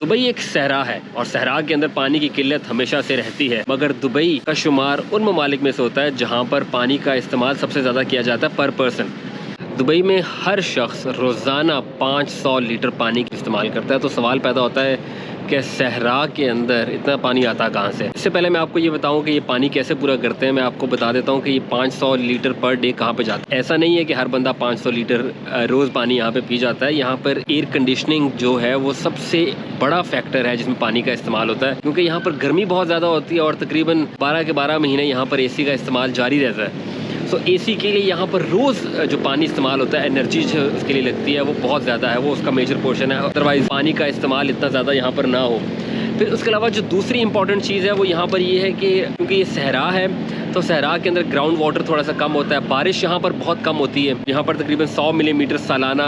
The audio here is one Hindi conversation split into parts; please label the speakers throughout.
Speaker 1: दुबई एक सहरा है और सहरा के अंदर पानी की किल्लत हमेशा से रहती है, मगर दुबई का शुमार उन ममालिक में से होता है जहाँ पर पानी का इस्तेमाल सबसे ज़्यादा किया जाता है पर पर्सन। दुबई में हर शख्स रोज़ाना 500 लीटर पानी का इस्तेमाल करता है। तो सवाल पैदा होता है कि सहरा के अंदर इतना पानी आता कहाँ से। इससे पहले मैं आपको ये बताऊं कि ये पानी कैसे पूरा करते हैं, मैं आपको बता देता हूं कि ये 500 लीटर पर डे कहाँ पे जाता है। ऐसा नहीं है कि हर बंदा 500 लीटर रोज़ पानी यहाँ पे पी जाता है। यहाँ पर एयर कंडीशनिंग जो है वो सबसे बड़ा फैक्टर है जिसमें पानी का इस्तेमाल होता है, क्योंकि यहाँ पर गर्मी बहुत ज़्यादा होती है और तकरीबन 12 के 12 महीने यहाँ पर AC का इस्तेमाल जारी रहता है। सो AC के लिए यहाँ पर रोज़ जो पानी इस्तेमाल होता है, एनर्जी जो उसके लिए लगती है वो बहुत ज़्यादा है, वो उसका मेजर पोर्शन है। अदरवाइज़ पानी का इस्तेमाल इतना ज़्यादा यहाँ पर ना हो। फिर उसके अलावा जो दूसरी इंपॉर्टेंट चीज़ है वो यहाँ पर ये है कि क्योंकि ये सहरा है तो सहरा के अंदर ग्राउंड वाटर थोड़ा सा कम होता है। बारिश यहाँ पर बहुत कम होती है, यहाँ पर तकरीबन 100 मिलीमीटर सालाना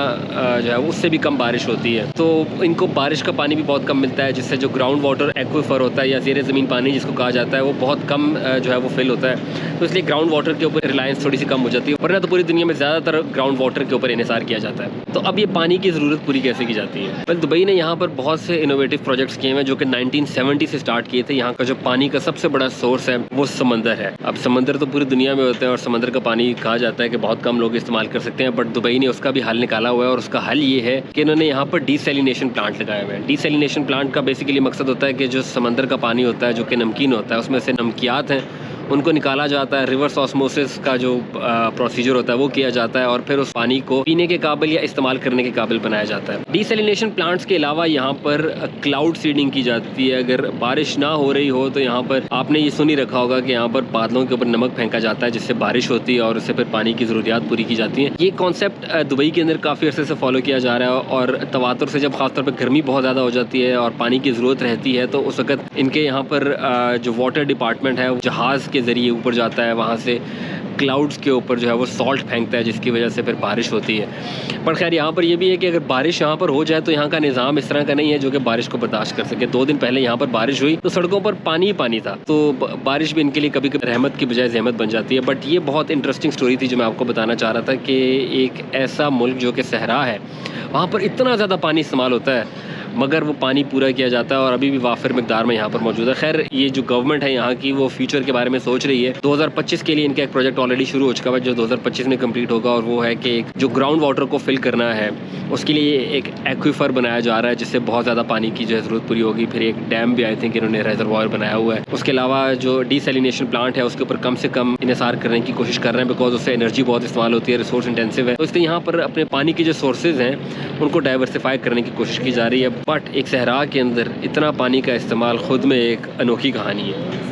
Speaker 1: जो है उससे भी कम बारिश होती है। तो इनको बारिश का पानी भी बहुत कम मिलता है, जिससे जो ग्राउंड वाटर एक्वीफर होता है या ज़ेरे ज़मीन पानी जिसको कहा जाता है वो बहुत कम जो है वो फिल होता है। तो इसलिए ग्राउंड वाटर के ऊपर रिलायंस थोड़ी सी कम हो जाती है, वरना तो पूरी दुनिया में ज़्यादातर ग्राउंड वाटर के ऊपर इन्हिसार किया जाता है। तो अब ये पानी की ज़रूरत पूरी कैसे की जाती है? वेल, दुबई ने यहाँ पर बहुत से इनोवेटिव प्रोजेक्ट्स किए हैं जो कि 1970 से स्टार्ट किए थे। यहाँ का जो पानी का सबसे बड़ा सोर्स है वो समंदर है। अब समंदर तो पूरी दुनिया में होते हैं और समंदर का पानी कहा जाता है कि बहुत कम लोग इस्तेमाल कर सकते हैं, बट दुबई ने उसका भी हल निकाला हुआ है और उसका हल ये है कि इन्होंने यहाँ पर डीसैलिनेशन प्लांट लगाए हुए हैं। डीसैलिनेशन प्लांट का बेसिकली मकसद होता है कि जो समंदर का पानी होता है जो कि नमकीन होता है, उसमें से नमकियात हैं उनको निकाला जाता है। रिवर्स ऑस्मोसिस का जो प्रोसीजर होता है वो किया जाता है और फिर उस पानी को पीने के काबिल या इस्तेमाल करने के काबिल बनाया जाता है। डीसैलिनेशन प्लांट्स के अलावा यहाँ पर क्लाउड सीडिंग की जाती है। अगर बारिश ना हो रही हो तो यहाँ पर आपने ये सुन ही रखा होगा कि यहाँ पर बादलों के ऊपर नमक फेंका जाता है जिससे बारिश होती है और उससे फिर पानी की ज़रूरियात पूरी की जाती है। ये कॉन्सेप्ट दुबई के अंदर काफ़ी अर्से से फॉलो किया जा रहा है और तवातुर से जब खासतौर पर गर्मी बहुत ज़्यादा हो जाती है और पानी की ज़रूरत रहती है तो उस वक्त इनके यहाँ पर जो वाटर डिपार्टमेंट है जहाज़ के ज़रिए ऊपर जाता है, वहाँ से क्लाउड्स के ऊपर जो है वो सॉल्ट फेंकता है जिसकी वजह से फिर बारिश होती है। पर खैर यहाँ पर ये भी है कि अगर बारिश यहाँ पर हो जाए तो यहाँ का निज़ाम इस तरह का नहीं है जो कि बारिश को बर्दाश्त कर सके। 2 दिन पहले यहाँ पर बारिश हुई तो सड़कों पर पानी ही पानी था, तो बारिश भी इनके लिए कभी कभी रहमत की बजाय ज़हमत बन जाती है। बट ये बहुत इंटरेस्टिंग स्टोरी थी जो मैं आपको बताना चाह रहा था कि एक ऐसा मुल्क जो कि सहरा है, वहाँ पर इतना ज़्यादा पानी इस्तेमाल होता है मगर वो पानी पूरा किया जाता है और अभी भी वाफिर मिकदार में यहाँ पर मौजूद है। खैर, ये जो गवर्नमेंट है यहाँ की वो फ्यूचर के बारे में सोच रही है। 2025 के लिए इनका एक प्रोजेक्ट ऑलरेडी शुरू हो चुका है जो 2025 में कंप्लीट होगा और वो है कि जो ग्राउंड वाटर को फिल करना है उसके लिए एक एक्वीफर बनाया जा रहा है जिससे बहुत ज़्यादा पानी की जो है ज़रूरत पूरी होगी। फिर एक डैम भी आई थिंक इन्होंने रेजरवायर बनाया हुआ है। उसके अलावा जो डीसैलिनेशन प्लांट है उसके ऊपर कम से कम इन्हिसार करने की कोशिश कर रहे हैं बिकॉज उससे एनर्जी बहुत इस्तेमाल होती है, रिसोर्स इंटेंसिव है। तो इसलिए यहाँ पर अपने पानी के जो सोर्सेज हैं उनको डाइवर्सिफाई करने की कोशिश की जा रही है। बट एक सहरा के अंदर इतना पानी का इस्तेमाल खुद में एक अनोखी कहानी है।